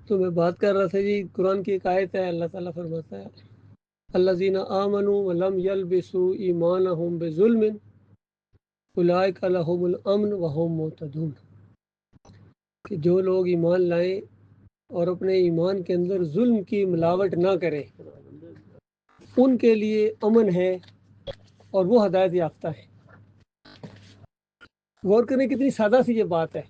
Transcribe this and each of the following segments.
تو میں بات کر رہا تھا جی، قرآن کی ایک آیت ہے، اللہ تعالیٰ فرماتا ہے الذین آمنوا ولم یلبسوا ایمانہم بظلم اولئک لہم الامن وہم مہتدون، کہ جو لوگ ایمان لائیں اور اپنے ایمان کے اندر ظلم کی ملاوٹ نہ کریں ان کے لیے امن ہے اور وہ ہدایت یافتہ ہے۔ غور کریں کتنی سادہ سی یہ بات ہے،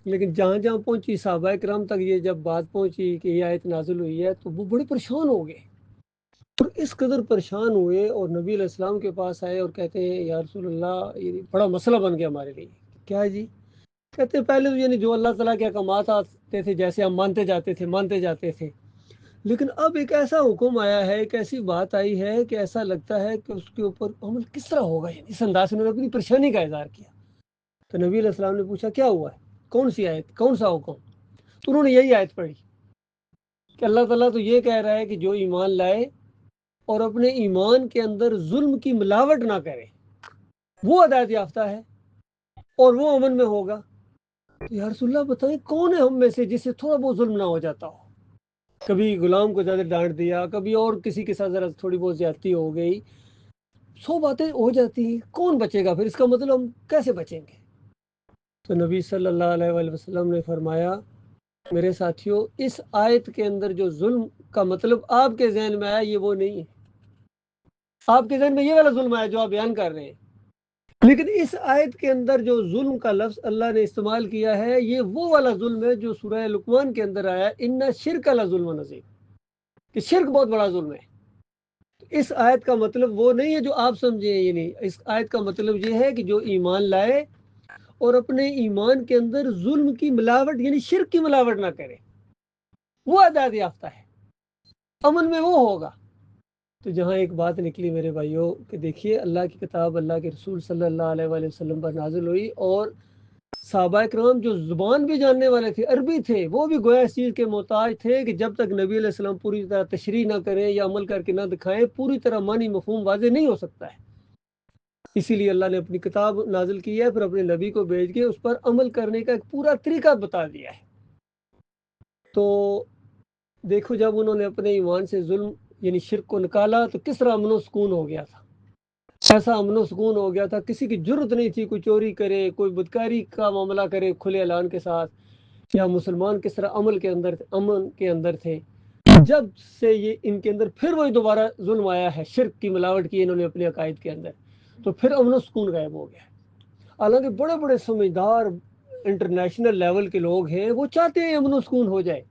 لیکن جہاں جہاں پہنچی صحابہ کرام تک یہ جب بات پہنچی کہ یہ آیت نازل ہوئی ہے تو وہ بڑے پریشان ہو گئے، اور اس قدر پریشان ہوئے اور نبی علیہ السلام کے پاس آئے اور کہتے ہیں یا رسول اللہ یہ بڑا مسئلہ بن گیا ہمارے لیے۔ کیا ہے جی؟ کہتے ہیں پہلے تو یعنی جو اللہ تعالیٰ کے احکامات آتے تھے جیسے ہم مانتے جاتے تھے، لیکن اب ایک ایسا حکم آیا ہے، ایک ایسی بات آئی ہے کہ ایسا لگتا ہے کہ اس کے اوپر عمل کس طرح ہوگا، یعنی اس انداز سے انہوں نے اپنی پریشانی کا اظہار کیا۔ تو نبی علیہ السلام نے پوچھا کیا ہوا ہے، کون سی آیت، کون سا حکم؟ تو انہوں نے یہی آیت پڑھی کہ اللہ تعالیٰ تو یہ کہہ رہا ہے کہ جو ایمان لائے اور اپنے ایمان کے اندر ظلم کی ملاوٹ نہ کرے وہ ہدایت یافتہ ہے اور وہ امن میں ہوگا۔ تو یا رسول اللہ بتائیں کون ہے ہم میں سے جس سے تھوڑا بہت ظلم نہ ہو جاتا ہو؟ کبھی غلام کو زیادہ ڈانٹ دیا، کبھی اور کسی کے ساتھ ذرا تھوڑی بہت زیادتی ہو گئی، 100 باتیں ہو جاتی ہیں، کون بچے گا پھر؟ اس کا مطلب ہم کیسے بچیں گے؟ تو نبی صلی اللہ علیہ وآلہ وسلم نے فرمایا میرے ساتھیوں، اس آیت کے اندر جو ظلم کا مطلب آپ کے ذہن میں آیا یہ وہ نہیں ہے۔ آپ کے ذہن میں یہ والا ظلم آیا جو آپ بیان کر رہے ہیں، لیکن اس آیت کے اندر جو ظلم کا لفظ اللہ نے استعمال کیا ہے یہ وہ والا ظلم ہے جو سورہ لقمان کے اندر آیا ان شرک لظلم عظیم، کہ شرک بہت بڑا ظلم ہے۔ اس آیت کا مطلب وہ نہیں ہے جو آپ سمجھیں، یہ نہیں، اس آیت کا مطلب یہ ہے کہ جو ایمان لائے اور اپنے ایمان کے اندر ظلم کی ملاوٹ یعنی شرک کی ملاوٹ نہ کرے وہ ہدایت یافتہ ہے، امن میں وہ ہوگا۔ تو جہاں ایک بات نکلی میرے بھائیوں کہ دیکھیے اللہ کی کتاب اللہ کے رسول صلی اللہ علیہ وآلہ وسلم پر نازل ہوئی، اور صحابہ کرام جو زبان بھی جاننے والے تھے، عربی تھے، وہ بھی گویا اس چیز کے محتاج تھے کہ جب تک نبی علیہ السلام پوری طرح تشریح نہ کریں یا عمل کر کے نہ دکھائیں پوری طرح معنی مفہوم واضح نہیں ہو سکتا ہے۔ اسی لیے اللہ نے اپنی کتاب نازل کی ہے، پھر اپنے نبی کو بھیج کے اس پر عمل کرنے کا ایک پورا طریقہ بتا دیا ہے۔ تو دیکھو جب انہوں نے اپنے ایمان سے ظلم یعنی شرک کو نکالا تو کس طرح امن و سکون ہو گیا تھا، ایسا امن و سکون ہو گیا تھا کسی کی جرت نہیں تھی کوئی چوری کرے، کوئی بدکاری کا معاملہ کرے کھلے اعلان کے ساتھ، یا مسلمان کس طرح امن کے اندر تھے۔ جب سے یہ ان کے اندر پھر وہی دوبارہ ظلم آیا ہے، شرک کی ملاوٹ کی انہوں نے اپنے عقائد کے اندر، تو پھر امن و سکون غائب ہو گیا۔ حالانکہ بڑے بڑے سمجھدار انٹرنیشنل لیول کے لوگ ہیں، وہ چاہتے ہیں امن و سکون ہو جائے،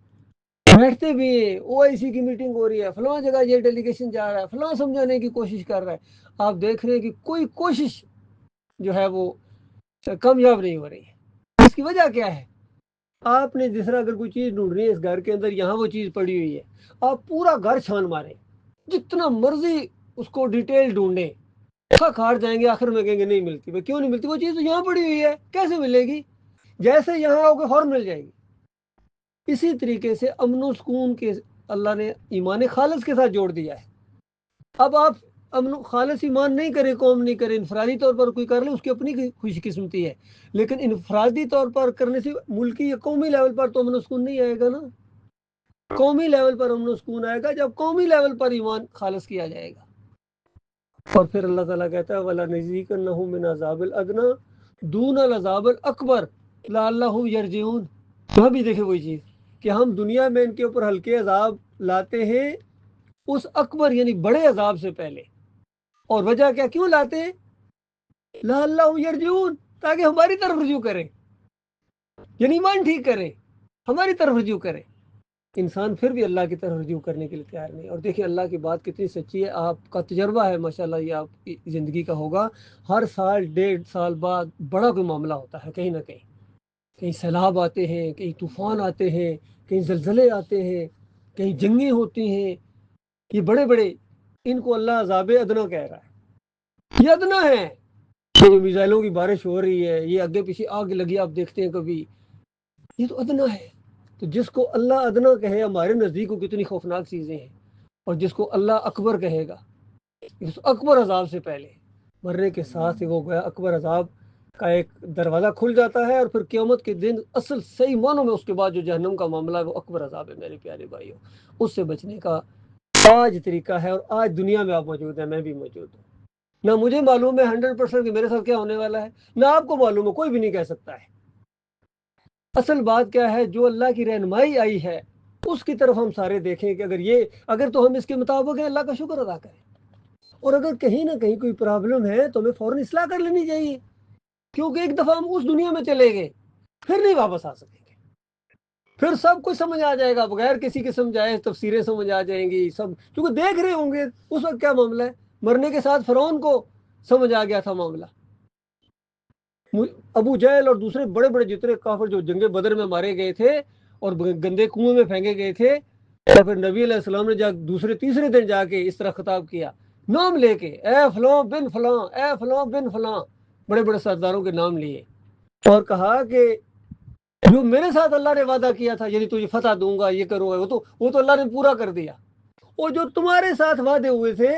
بیٹھتے بھی ہیں، او آئی سی کی میٹنگ ہو رہی ہے، فلاں جگہ یہ ڈیلیگیشن جا رہا ہے، فلاں سمجھانے کی کوشش کر رہا ہے، آپ دیکھ رہے ہیں کہ کوئی کوشش جو ہے وہ کامیاب نہیں ہو رہی ہے۔ اس کی وجہ کیا ہے؟ آپ نے جس طرح اگر کوئی چیز ڈھونڈ رہی ہے اس گھر کے اندر، یہاں وہ چیز پڑی ہوئی ہے، آپ پورا گھر چھان ماریں، جتنا مرضی اس کو ڈیٹیل ڈھونڈیں، تھک ہار جائیں گے، آخر میں کہیں گے نہیں ملتی۔ وہ کیوں نہیں ملتی؟ وہ چیز تو یہاں پڑی ہوئی ہے، کیسے ملے گی؟ جیسے یہاں آؤ گے فوراً مل جائے گی۔ اسی طریقے سے امن و سکون کے اللہ نے ایمان خالص کے ساتھ جوڑ دیا ہے۔ اب آپ امن خالص ایمان نہیں کریں، قوم نہیں کریں، انفرادی طور پر کوئی کر لے اس کی اپنی خوش قسمتی ہے، لیکن انفرادی طور پر کرنے سے ملکی یا قومی لیول پر تو امن و سکون نہیں آئے گا نا۔ قومی لیول پر امن و سکون آئے گا جب قومی لیول پر ایمان خالص کیا جائے گا۔ اور پھر اللہ تعالیٰ کہتا ہے وَلَنُذِيقَنَّهُم مِّنْ عَذَابِ الْأَدْنَىٰ دُونَ الْعَذَابِ الْأَكْبَرِ لَعَلَّهُمْ يَرْجِعُونَ۔ وہاں بھی دیکھیں وہی چیز کہ ہم دنیا میں ان کے اوپر ہلکے عذاب لاتے ہیں اس اکبر یعنی بڑے عذاب سے پہلے، اور وجہ کیا، کیوں لاتے ہیں؟ لَعَلَّهُمْ يَرْجِعُونَ، تاکہ ہماری طرف رجوع کریں، یعنی ایمان ٹھیک کریں، ہماری طرف رجوع کریں۔ انسان پھر بھی اللہ کی طرف رجوع کرنے کے لیے تیار نہیں۔ اور دیکھیں اللہ کی بات کتنی سچی ہے، آپ کا تجربہ ہے ماشاءاللہ، یہ آپ کی زندگی کا ہوگا، ہر سال 1.5 سال بعد بڑا کوئی معاملہ ہوتا ہے، کہیں نہ کہیں کہیں سیلاب آتے ہیں، کہیں طوفان آتے ہیں، کہیں زلزلے آتے ہیں، کہیں جنگیں ہوتی ہیں، یہ بڑے بڑے، ان کو اللہ عذاب ادنا کہہ رہا ہے، یہ ادنا ہے۔ یہ میزائلوں کی بارش ہو رہی ہے، یہ آگے پیچھے آگ لگی آپ دیکھتے ہیں کبھی، یہ تو ادنا ہے۔ تو جس کو اللہ ادنا کہے ہمارے نزدیک کو کتنی خوفناک چیزیں ہیں، اور جس کو اللہ اکبر کہے گا، اس اکبر عذاب سے پہلے مرنے کے ساتھ ہی وہ گیا اکبر عذاب کا ایک دروازہ کھل جاتا ہے، اور پھر قیامت کے دن اصل صحیح معنوں میں اس کے بعد جو جہنم کا معاملہ ہے وہ اکبر عذاب ہے میرے پیارے بھائیوں۔ اس سے بچنے کا آج طریقہ ہے، اور آج دنیا میں آپ موجود ہیں، میں بھی موجود ہوں۔ نہ مجھے معلوم ہے 100% کہ میرے ساتھ کیا ہونے والا ہے، نہ آپ کو معلوم ہے، کوئی بھی نہیں کہہ سکتا ہے۔ اصل بات کیا ہے، جو اللہ کی رہنمائی آئی ہے اس کی طرف ہم سارے دیکھیں کہ اگر تو ہم اس کے مطابق ہیں، اللہ کا شکر ادا کریں، اور اگر کہیں نہ کہیں کوئی پرابلم ہے تو ہمیں فوراً اصلاح کر لینی چاہیے، کیونکہ ایک دفعہ ہم اس دنیا میں چلے گئے پھر نہیں واپس آ سکیں گے، پھر سب کچھ سمجھ آ جائے گا، بغیر کسی کے سمجھائے تفسیریں سمجھ آ جائیں گی سب، کیونکہ دیکھ رہے ہوں گے اس وقت کیا معاملہ ہے۔ مرنے کے ساتھ فرعون کو سمجھ آ گیا تھا معاملہ، ابو جہل اور دوسرے بڑے بڑے جتنے کافر جو جنگ بدر میں مارے گئے تھے اور گندے کنویں میں پھینکے گئے تھے، اور پھر نبی علیہ السلام نے دوسرے تیسرے دن جا کے اس طرح خطاب کیا، نام لے کے، اے فلاں بن فلاں، اے فلاں بن فلاں، بڑے بڑے سرداروں کے نام لیے، اور کہا کہ جو میرے ساتھ اللہ نے وعدہ کیا تھا، یعنی تجھے فتح دوں گا، یہ کروں گا، وہ تو اللہ نے پورا کر دیا، اور جو تمہارے ساتھ وعدے ہوئے تھے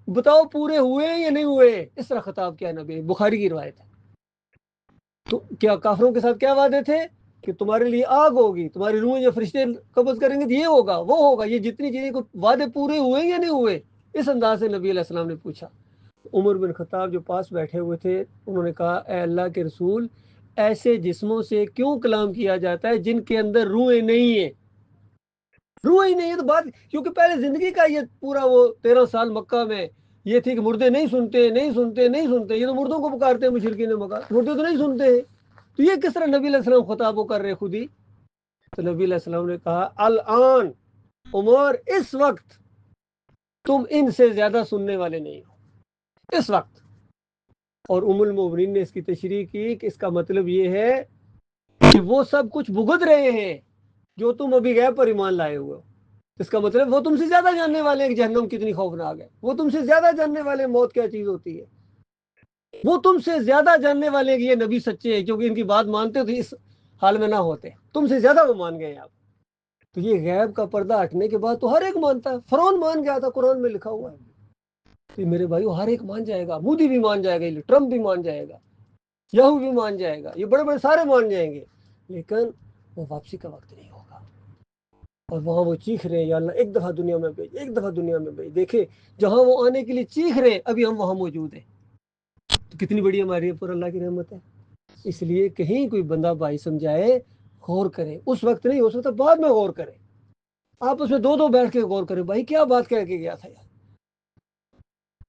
بتاؤ پورے ہوئے یا نہیں ہوئے، اس طرح خطاب کیا نبی، بخاری کی روایت ہے۔ تو کیا کافروں کے ساتھ کیا وعدے تھے کہ تمہارے لیے آگ ہوگی، تمہاری روح یا فرشتے قبض کریں گے تو یہ ہوگا وہ ہوگا، یہ جتنی چیزیں کو وعدے پورے ہوئے یا نہیں ہوئے، اس انداز سے نبی علیہ السلام نے پوچھا۔ عمر بن خطاب جو پاس بیٹھے ہوئے تھے انہوں نے کہا، اے اللہ کے رسول، ایسے جسموں سے کیوں کلام کیا جاتا ہے جن کے اندر روحیں نہیں ہیں؟ روح ہی نہیں ہے تو بات، کیونکہ پہلے زندگی کا یہ پورا وہ 13 سال مکہ میں یہ تھی کہ مردے نہیں سنتے نہیں سنتے نہیں سنتے، یہ تو مردوں کو پکارتے ہیں مشرکین مکہ، مردے تو نہیں سنتے ہیں، تو یہ کس طرح نبی علیہ السلام خطاب کر رہے خود ہی؟ تو نبی علیہ السلام نے کہا، الان عمر، اس وقت تم ان سے زیادہ سننے والے نہیں ہو، اس وقت۔ اور ام المومنین نے اس کی تشریح کی کہ اس کا مطلب یہ ہے کہ وہ سب کچھ بھگت رہے ہیں جو تم ابھی غیب پر ایمان لائے ہوئے ہو، اس کا مطلب وہ تم سے زیادہ جاننے والے ہیں کہ جہنم کتنی خوفناک ہے، وہ تم سے زیادہ جاننے والے ہیں موت کیا چیز ہوتی ہے، وہ تم سے زیادہ جاننے والے ہیں کہ یہ نبی سچے ہیں، کیونکہ ان کی بات مانتے تو اس حال میں نہ ہوتے، تم سے زیادہ وہ مان گئے ہیں آپ۔ تو یہ غیب کا پردہ ہٹنے کے بعد تو ہر ایک مانتا ہے، فرعون مان گیا تھا، قرآن میں لکھا ہوا ہے، تو میرے بھائیو ہر ایک مان جائے گا، مودی بھی مان جائے گا، ٹرمپ بھی مان جائے گا، یہو بھی مان جائے گا، یہ بڑے بڑے سارے مان جائیں گے، لیکن وہ واپسی کا وقت نہیں ہوگا، اور وہاں وہ چیخ رہے ہیں، یا اللہ ایک دفعہ دنیا میں بھیج، ایک دفعہ دنیا میں بھیج۔ دیکھیں جہاں وہ آنے کے لیے چیخ رہے ہیں ابھی ہم وہاں موجود ہیں، تو کتنی بڑی ہماری پر اللہ کی رحمت ہے۔ اس لیے کہیں کوئی بندہ بھائی سمجھائے غور کرے، اس وقت نہیں ہو سکتا بعد میں غور کرے، آپ اس میں دو بیٹھ کے غور کریں، بھائی کیا بات کہہ کے گیا تھا یار،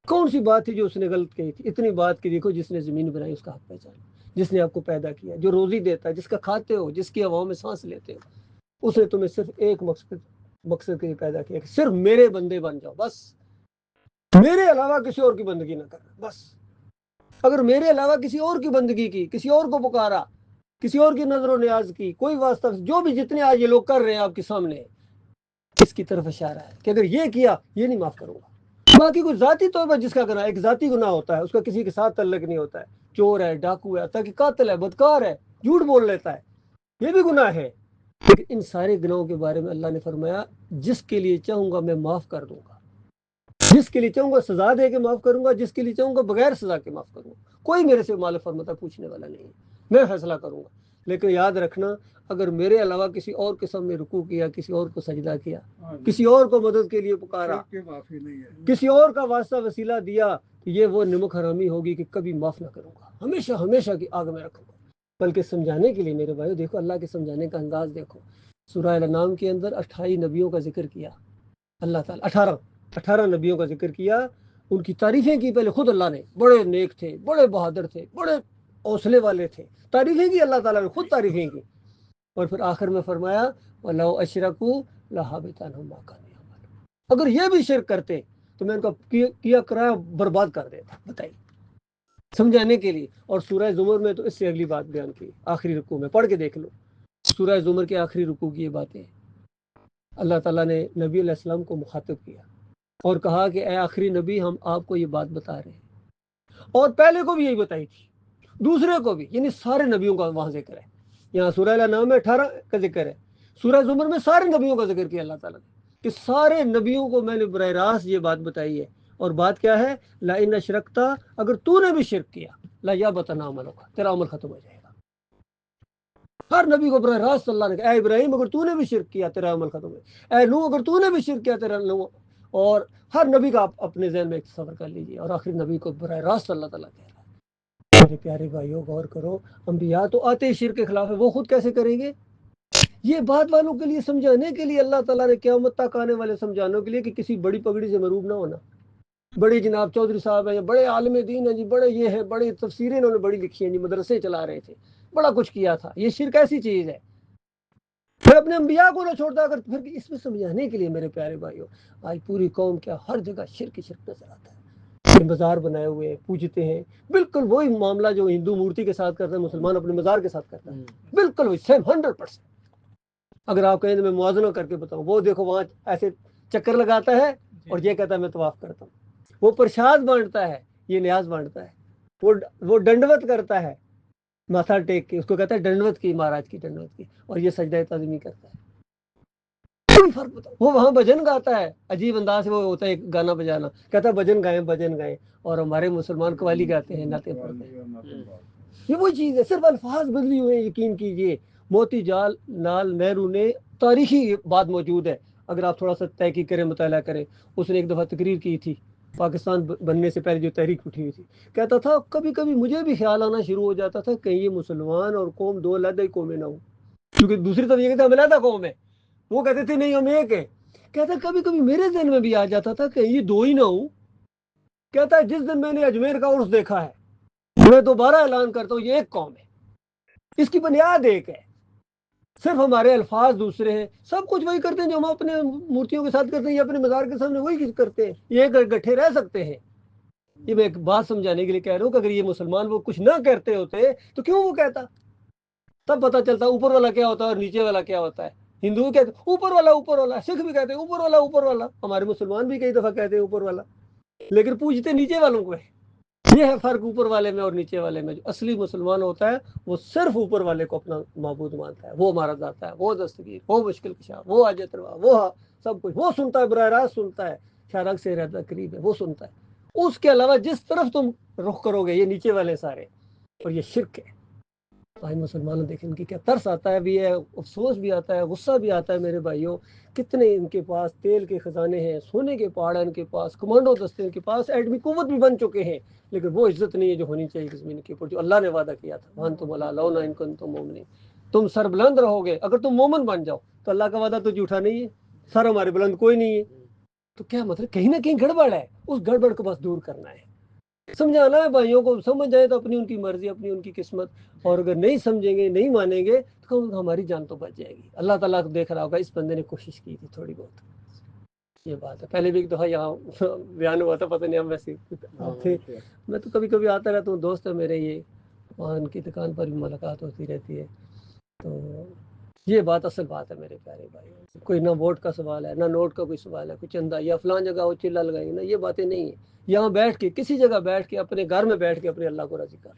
کون سی بات تھی جو اس نے غلط کہی تھی، اتنی بات کی دیکھو جس نے زمین بنائی اس کا حق پہچان، جس نے آپ کو پیدا کیا، جو روزی دیتا ہے، جس کا کھاتے ہو، جس کی ہواؤں میں سانس لیتے ہو، اس نے تمہیں صرف ایک مقصد کے لیے پیدا کیا کہ صرف میرے بندے بن جاؤ، بس میرے علاوہ کسی اور کی بندگی نہ کرنا، بس اگر میرے علاوہ کسی اور کی بندگی کی، کسی اور کو پکارا، کسی اور کی نظر و نیاز کی، کوئی واسطہ، جو بھی جتنے آج یہ لوگ کر رہے ہیں آپ کے سامنے، اس کی طرف اشارہ ہے کہ اگر یہ کیا یہ نہیں معاف کروں گا۔ باقی کوئی ذاتی توبہ جس کا کرنا، ایک ذاتی گناہ ہوتا ہے، اس کا کسی کے ساتھ تعلق نہیں ہوتا ہے، چور ہے، ڈاکو ہے، حتیٰ کہ قاتل ہے، بدکار ہے، جھوٹ بول لیتا ہے، یہ بھی گناہ ہے، لیکن ان سارے گناہوں کے بارے میں اللہ نے فرمایا جس کے لیے چاہوں گا میں معاف کر دوں گا، جس کے لیے چاہوں گا سزا دے کے معاف کروں گا، جس کے لیے چاہوں گا بغیر سزا کے معاف کروں گا، کوئی میرے سے مال فرماتا پوچھنے والا نہیں ہے، میں فیصلہ کروں گا۔ لیکن یاد رکھنا اگر میرے علاوہ کسی اور کے سامنے رکوع کیا، کسی اور کو سجدہ کیا، کسی اور کو مدد کے لیے پکارا، کسی اور کا واسطہ وسیلہ دیا، تو یہ وہ نمک حرامی ہوگی کہ کبھی معاف نہ کروں گا، ہمیشہ ہمیشہ کی آگ میں رکھوں گا۔ بلکہ سمجھانے کے لیے میرے بھائیو دیکھو اللہ کے سمجھانے کا انداز دیکھو، سورہ الانعام کے اندر 28 نبیوں کا ذکر کیا اللہ تعالیٰ، 18 نبیوں کا ذکر کیا، ان کی تعریفیں کی پہلے خود اللہ نے، بڑے نیک تھے، بڑے بہادر تھے، بڑے حوصلے والے تھے، تعریفیں کی اللہ تعالیٰ نے، خود تعریفیں کی، اور پھر آخر میں فرمایا وَلَوْ أَشْرَكُوا لَحَبِطَ عَنْهُمْ مَا كَانُوا يَعْمَلُونَ، اگر یہ بھی شرک کرتے تو میں ان کا کیا کرایا برباد کر دیتا۔ بتائیے سمجھانے کے لیے۔ اور سورہ زمر میں تو اس سے اگلی بات بیان کی، آخری رکوع میں پڑھ کے دیکھ لو، سورہ زمر کے آخری رکوع کی یہ باتیں اللہ تعالیٰ نے نبی علیہ السلام کو مخاطب کیا اور کہا کہ اے آخری نبی ہم آپ کو یہ بات بتا رہے ہیں، اور پہلے کو بھی یہی بتائی تھی، دوسرے کو بھی، یعنی سارے نبیوں کا وہاں ذکر ہے، یہاں سورہ الانعام میں 18 کا ذکر ہے، سورہ زمر میں سارے نبیوں کا ذکر کیا اللہ تعالیٰ نے کہ سارے نبیوں کو میں نے براہ راست یہ بات بتائی ہے، اور بات کیا ہے، لَإِنْ أَشْرَكْتَ، اگر تو نے بھی شرک کیا، لا یا بتنا عمل ہوگا، تیرا عمل ختم ہو جائے گا۔ ہر نبی کو براہ راست اللہ نے کہا، اے ابراہیم اگر تو نے بھی شرک کیا تیرا عمل ختم ہے، اے نوح اگر تو نے بھی شرک کیا تیرا نوح۔ اور ہر نبی کا آپ اپنے ذہن میں ایک تصور کر لیجیے، اور آخری نبی کو براہ راست اللہ تعالیٰ کہہ رہا ہے۔ میرے پیارے بھائیوں غور کرو، انبیاء تو آتے ہی شرک کے خلاف ہے، وہ خود کیسے کریں گے؟ یہ بات والوں کے لیے سمجھانے کے لیے اللہ تعالیٰ نے قیامت تک آنے والے سمجھانے کے لیے کہ کسی بڑی پگڑی سے مروب نہ ہونا۔ بڑی جناب چودھری صاحب ہیں، بڑے عالم دین ہیں جی، بڑے یہ ہیں، بڑی تفسیریں انہوں نے بڑی لکھی ہیں جی، مدرسے چلا رہے تھے، بڑا کچھ کیا تھا۔ یہ شرک ایسی چیز ہے، پھر اپنے انبیاء کو نہ چھوڑتا اگر پھر اس میں سمجھانے کے لیے میرے پیارے بھائیوں آج پوری قوم کیا ہر جگہ شرک نظر آتا ہے۔ مزار بنائے ہوئے پوجتے ہیں، بالکل وہی معاملہ جو ہندو مورتی کے ساتھ کرتا ہے مسلمان اپنے مزار کے ساتھ کرتا ہے، بالکل وہی سیم 100%۔ اگر آپ کہیں تو میں موازنہ کر کے بتاؤں، وہ دیکھو وہاں ایسے چکر لگاتا ہے اور یہ کہتا ہے میں طواف کرتا ہوں، وہ پرشاد بانٹتا ہے، یہ نیاز بانٹتا ہے، وہ ڈنڈوت کرتا ہے ماتھا ٹیک کے، اس کو کہتا ہے ڈنڈوت کی، مہاراج کی ڈنڈوت کی، اور یہ سجدہ تعظیمی کرتا ہے۔ کوئی فرق بتاؤ، وہ وہاں بھجن گاتا ہے، عجیب انداز سے وہ ہوتا ہے گانا بجانا، کہتا ہے بھجن گائیں بھجن گائیں، اور ہمارے مسلمان قوالی گاتے ہیں، نعتیں پڑھتے ہیں۔ یہ وہی چیز ہے، صرف الفاظ بدلی ہوئے ہیں۔ یقین کیجئے موتی لال نہرو نے تاریخی بات موجود ہے، اگر آپ تھوڑا سا تحقیق کریں، مطالعہ کریں، اس نے ایک دفعہ تقریر کی تھی پاکستان بننے سے پہلے جو تحریک اٹھی ہوئی تھی، کہتا تھا کبھی کبھی مجھے بھی خیال آنا شروع ہو جاتا تھا کہیں یہ مسلمان اور قوم دو علیحدہ ہی قومیں نہ ہوں، کیونکہ دوسری طرف یہ کہتے ہم علیحدہ قوم ہے، وہ کہتے تھے نہیں ہم ایک ہیں۔ کہتا کبھی کبھی میرے ذہن میں بھی آ جاتا تھا کہ یہ دو ہی نہ ہوں۔ کہتا ہے جس دن میں نے اجمیر کا عرس دیکھا ہے میں دوبارہ اعلان کرتا ہوں یہ ایک قوم ہے، اس کی بنیاد ایک ہے، صرف ہمارے الفاظ دوسرے ہیں، سب کچھ وہی کرتے ہیں جو ہم اپنے مورتیوں کے ساتھ کرتے ہیں یا اپنے مزار کے سامنے وہی کرتے ہیں، یہ گٹھے رہ سکتے ہیں۔ یہ میں ایک بات سمجھانے کے لیے کہہ رہا ہوں کہ اگر یہ مسلمان وہ کچھ نہ کرتے ہوتے تو کیوں وہ کہتا؟ تب پتہ چلتا اوپر والا کیا ہوتا ہے اور نیچے والا کیا ہوتا ہے۔ ہندو کہتے اوپر والا، سکھ بھی کہتے ہیں اوپر والا، ہمارے مسلمان بھی کئی دفعہ کہتے ہیں اوپر والا، لیکن پوجتے نیچے والوں کو ہے۔ یہ ہے فرق اوپر والے میں اور نیچے والے میں۔ جو اصلی مسلمان ہوتا ہے وہ صرف اوپر والے کو اپنا معبود مانتا ہے، وہ ہمارا ذاتا ہے، وہ دستگیر، وہ مشکل کشا، وہ حاجت روا، وہ سب کچھ وہ سنتا ہے، براہ راست سنتا ہے، شارک سے رہتا قریب ہے، وہ سنتا ہے۔ اس کے علاوہ جس طرف تم رخ کرو گے یہ نیچے والے سارے، اور یہ شرک ہے۔ آج مسلمانوں دیکھیں ان کی کیا ترس آتا ہے بھی ہے، افسوس بھی آتا ہے، غصہ بھی آتا ہے میرے بھائیوں، کتنے ان کے پاس تیل کے خزانے ہیں، سونے کے پہاڑ ہیں ان کے پاس، کمانڈو دستے ان کے پاس، ایٹمی قوت بھی بن چکے ہیں، لیکن وہ عزت نہیں ہے جو ہونی چاہیے زمین کے اوپر، جو اللہ نے وعدہ کیا تھا، وَأَنْتُمْ عَلَىٰ لَوْنَا إِن كُنتُم مُؤْمِنِينَ۔ تم سر بلند رہو گے اگر تم مومن بن جاؤ، تو اللہ کا وعدہ تو جھوٹا نہیں ہے، سر ہمارے بلند کوئی نہیں ہے، تو کیا مطلب کہیں نہ کہیں گڑبڑ ہے، اس گڑبڑ کو بس دور کرنا ہے، سمجھانا ہے بھائیوں کو، سمجھ جائے تو اپنی ان کی مرضی، اپنی ان کی قسمت، اور اگر نہیں سمجھیں گے نہیں مانیں گے تو ہماری جان تو بچ جائے گی۔ اللہ تعالیٰ کو دیکھ رہا ہوگا اس بندے نے کوشش کی تھی تھوڑی بہت، یہ بات ہے۔ پہلے بھی ایک دفعہ یہاں بیان ہوا تھا، پتہ نہیں ہم ویسے تھے، میں تو کبھی کبھی آتا رہتا ہوں، دوست ہے میرے یہ، وہاں ان کی دکان پر بھی ملاقات ہوتی رہتی ہے، تو یہ بات اصل بات ہے میرے پیارے بھائی، کوئی نہ ووٹ کا سوال ہے، نہ نوٹ کا کوئی سوال ہے، کوئی چندہ یا فلان جگہ وہ چلا لگائیں گے، نہ یہ باتیں نہیں ہیں۔ یہاں بیٹھ کے کسی جگہ بیٹھ کے اپنے گھر میں بیٹھ کے اپنے اللہ کو راضی کر